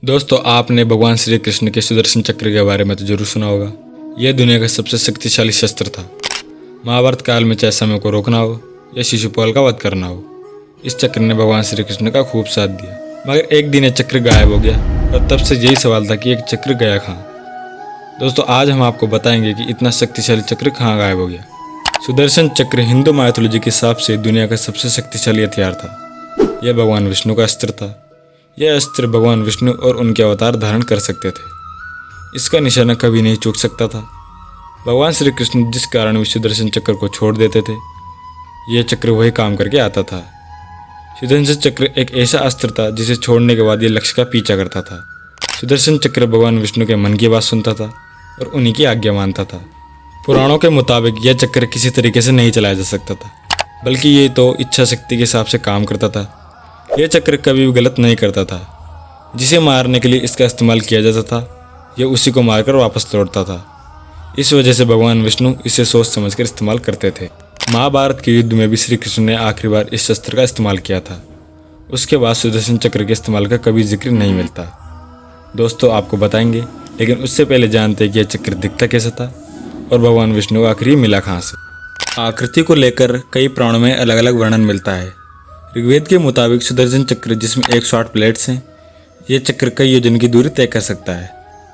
दोस्तों, आपने भगवान श्री कृष्ण के सुदर्शन चक्र के बारे में तो जरूर सुना होगा। यह दुनिया का सबसे शक्तिशाली शस्त्र था। महाभारत काल में चाहे समय को रोकना हो या शिशुपाल का वध करना हो, इस चक्र ने भगवान श्री कृष्ण का खूब साथ दिया। मगर एक दिन यह चक्र गायब हो गया और तब से यही सवाल था कि एक चक्र गया कहाँ। दोस्तों, आज हम आपको बताएंगे कि इतना शक्तिशाली चक्र कहाँ गायब हो गया। सुदर्शन चक्र हिंदू माइथोलॉजी के हिसाब से दुनिया का सबसे शक्तिशाली हथियार था। यह भगवान विष्णु का अस्त्र था। यह अस्त्र भगवान विष्णु और उनके अवतार धारण कर सकते थे। इसका निशाना कभी नहीं चूक सकता था। भगवान श्री कृष्ण जिस कारण भी सुदर्शन चक्र को छोड़ देते थे, यह चक्र वही काम करके आता था। सुदर्शन चक्र एक ऐसा अस्त्र था जिसे छोड़ने के बाद यह लक्ष्य का पीछा करता था। सुदर्शन चक्र भगवान विष्णु के मन की बात सुनता था और उन्हीं की आज्ञा मानता था। पुराणों के मुताबिक यह चक्र किसी तरीके से नहीं चलाया जा सकता था, बल्कि ये तो इच्छा शक्ति के हिसाब से काम करता था। यह चक्र कभी भी गलत नहीं करता था। जिसे मारने के लिए इसका इस्तेमाल किया जाता था, यह उसी को मारकर वापस लौटता था। इस वजह से भगवान विष्णु इसे सोच समझकर इस्तेमाल करते थे। महाभारत के युद्ध में भी श्री कृष्ण ने आखिरी बार इस शस्त्र का इस्तेमाल किया था। उसके बाद सुदर्शन चक्र के इस्तेमाल का कभी जिक्र नहीं मिलता। दोस्तों, आपको बताएंगे, लेकिन उससे पहले जानते हैं कि यह चक्र दिखता कैसा था और भगवान विष्णु को आखिर मिला कहाँ से। आकृति को लेकर कई पुराणों में अलग अलग वर्णन मिलता है। ऋग्वेद के मुताबिक सुदर्शन चक्र, जिसमें 108 प्लेट्स हैं, यह चक्र कई योजन की दूरी तय कर सकता है।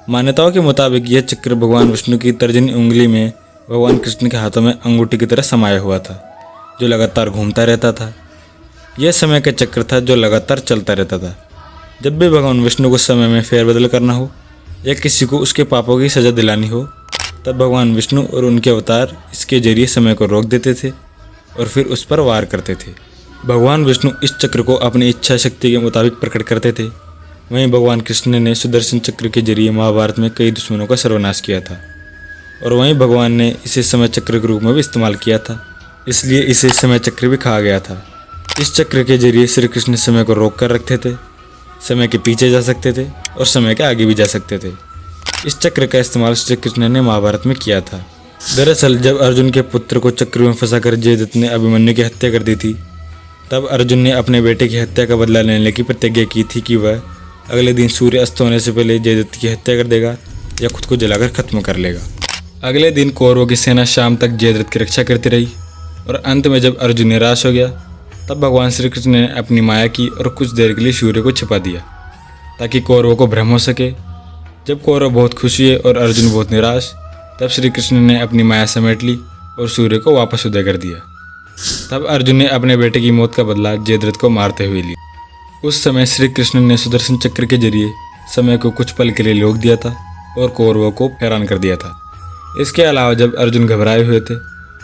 मान्यताओं के मुताबिक यह चक्र भगवान विष्णु की तर्जनी उंगली में भगवान कृष्ण के हाथों में अंगूठी की तरह समाया हुआ था, जो लगातार घूमता रहता था। यह समय का चक्र था जो लगातार चलता रहता था। जब भी भगवान विष्णु को समय में फेरबदल करना हो या किसी को उसके पापों की सजा दिलानी हो, तब भगवान विष्णु और उनके अवतार इसके जरिए समय को रोक देते थे और फिर उस पर वार करते थे। भगवान विष्णु इस चक्र को अपनी इच्छा शक्ति के मुताबिक प्रकट करते थे। वहीं भगवान कृष्ण ने सुदर्शन चक्र के जरिए महाभारत में कई दुश्मनों का सर्वनाश किया था, और वहीं भगवान ने इसे समय चक्र के रूप में भी इस्तेमाल किया था, इसलिए इसे समय चक्र भी कहा गया था। इस चक्र के जरिए श्री कृष्ण समय को रोक कर रखते थे, समय के पीछे जा सकते थे और समय के आगे भी जा सकते थे। इस चक्र का इस्तेमाल श्री कृष्ण ने महाभारत में किया था। दरअसल जब अर्जुन के पुत्र को चक्र में फंसाकर जयद्रथ ने अभिमन्यु की हत्या कर दी थी, तब अर्जुन ने अपने बेटे की हत्या का बदला लेने की प्रतिज्ञा की थी कि वह अगले दिन सूर्य अस्त होने से पहले जयद्रथ की हत्या कर देगा या खुद को जलाकर खत्म कर लेगा। अगले दिन कौरवों की सेना शाम तक जयद्रथ की रक्षा करती रही, और अंत में जब अर्जुन निराश हो गया, तब भगवान श्री कृष्ण ने अपनी माया की और कुछ देर के लिए सूर्य को छिपा दिया, ताकि कौरवों को भ्रम हो सके। जब कौरव बहुत खुश हुए और अर्जुन बहुत निराश, तब श्री कृष्ण ने अपनी माया समेट ली और सूर्य को वापस उदय कर दिया। तब अर्जुन ने अपने बेटे की मौत का बदला जयद्रथ को मारते हुए लिया। उस समय श्री कृष्ण ने सुदर्शन चक्र के जरिए समय को कुछ पल के लिए रोक दिया था और कौरवों को हैरान कर दिया था। इसके अलावा जब अर्जुन घबराए हुए थे,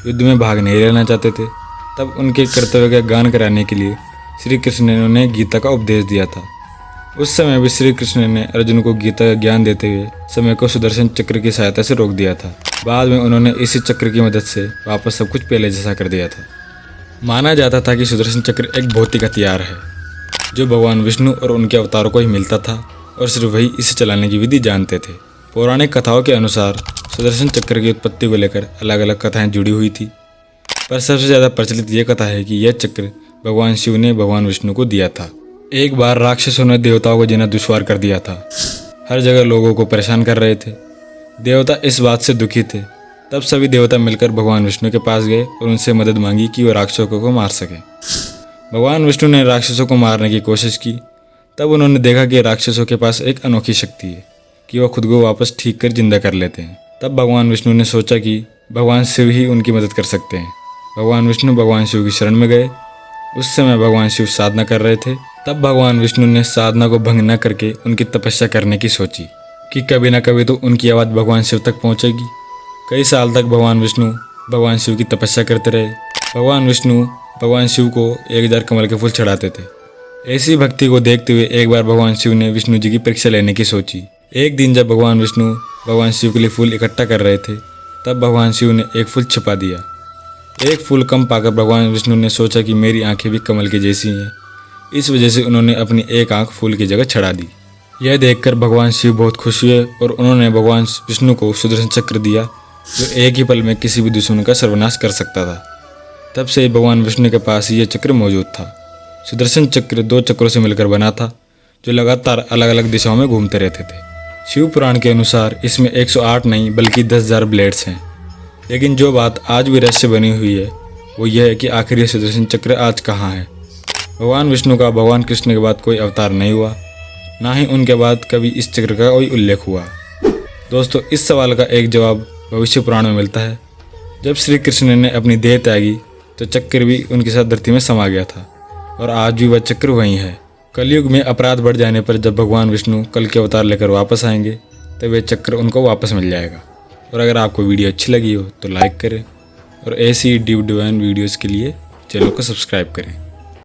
युद्ध में भाग नहीं लेना चाहते थे, तब उनके कर्तव्य का गान कराने के लिए श्री कृष्ण ने उन्हें गीता का उपदेश दिया था। उस समय भी श्री कृष्ण ने अर्जुन को गीता का ज्ञान देते हुए समय को सुदर्शन चक्र की सहायता से रोक दिया था। बाद में उन्होंने इसी चक्र की मदद से वापस सब कुछ पहले जैसा कर दिया था। माना जाता था कि सुदर्शन चक्र एक भौतिक हथियार है जो भगवान विष्णु और उनके अवतारों को ही मिलता था, और सिर्फ वही इसे चलाने की विधि जानते थे। पौराणिक कथाओं के अनुसार सुदर्शन चक्र की उत्पत्ति को लेकर अलग अलग कथाएं जुड़ी हुई थी, पर सबसे ज़्यादा प्रचलित यह कथा है कि यह चक्र भगवान शिव ने भगवान विष्णु को दिया था। एक बार राक्षसों ने देवताओं को जीना दुश्वार कर दिया था। हर जगह लोगों को परेशान कर रहे थे। देवता इस बात से दुखी थे। तब सभी देवता मिलकर भगवान विष्णु के पास गए और उनसे मदद मांगी कि वह राक्षसों को मार सके। भगवान विष्णु ने राक्षसों को मारने की कोशिश की। तब उन्होंने देखा कि राक्षसों के पास एक अनोखी शक्ति है कि वह खुद को वापस ठीक कर जिंदा कर लेते हैं। तब भगवान विष्णु ने सोचा कि भगवान शिव ही उनकी मदद कर सकते हैं। भगवान विष्णु भगवान शिव की शरण में गए। उस समय भगवान शिव साधना कर रहे थे। तब भगवान विष्णु ने साधना को भंग न करके उनकी तपस्या करने की सोची कि कभी न कभी तो उनकी आवाज़ भगवान शिव तक पहुंचेगी। कई साल तक भगवान विष्णु भगवान शिव की तपस्या करते रहे। भगवान विष्णु भगवान शिव को 1000 कमल के फूल चढ़ाते थे। ऐसी भक्ति को देखते हुए एक बार भगवान शिव ने विष्णु जी की परीक्षा लेने की सोची। एक दिन जब भगवान विष्णु भगवान शिव के लिए फूल इकट्ठा कर रहे थे, तब भगवान शिव ने एक फूल छिपा दिया। एक फूल कम पाकर भगवान विष्णु ने सोचा कि मेरी आंखें भी कमल की जैसी हैं। इस वजह से उन्होंने अपनी एक आंख फूल की जगह चढ़ा दी। यह देखकर भगवान शिव बहुत खुश हुए और उन्होंने भगवान विष्णु को सुदर्शन चक्र दिया, जो एक ही पल में किसी भी दुश्मन का सर्वनाश कर सकता था। तब से भगवान विष्णु के पास यह चक्र मौजूद था। सुदर्शन चक्र 2 चक्रों से मिलकर बना था। जो लगातार अलग अलग दिशाओं में घूमते रहते थे। शिव पुराण के अनुसार इसमें 108 नहीं बल्कि 10,000 ब्लेड्स हैं। लेकिन जो बात आज भी रहस्य बनी हुई है वो यह है कि आखिर यह सुदर्शन चक्र आज कहाँ है। भगवान विष्णु का भगवान कृष्ण के बाद कोई अवतार नहीं हुआ, ना ही उनके बाद कभी इस चक्र का कोई उल्लेख हुआ। दोस्तों, इस सवाल का एक जवाब भविष्य पुराण में मिलता है। जब श्री कृष्ण ने अपनी देह त्यागी तो चक्र भी उनके साथ धरती में समा गया था और आज भी वह चक्र वहीं है। कलयुग में अपराध बढ़ जाने पर जब भगवान विष्णु कल के अवतार लेकर वापस आएंगे तब वह चक्र उनको वापस मिल जाएगा। और अगर आपको वीडियो अच्छी लगी हो तो लाइक करें और ऐसी डीप डिवाइन वीडियोज़ के लिए चैनल को सब्सक्राइब करें।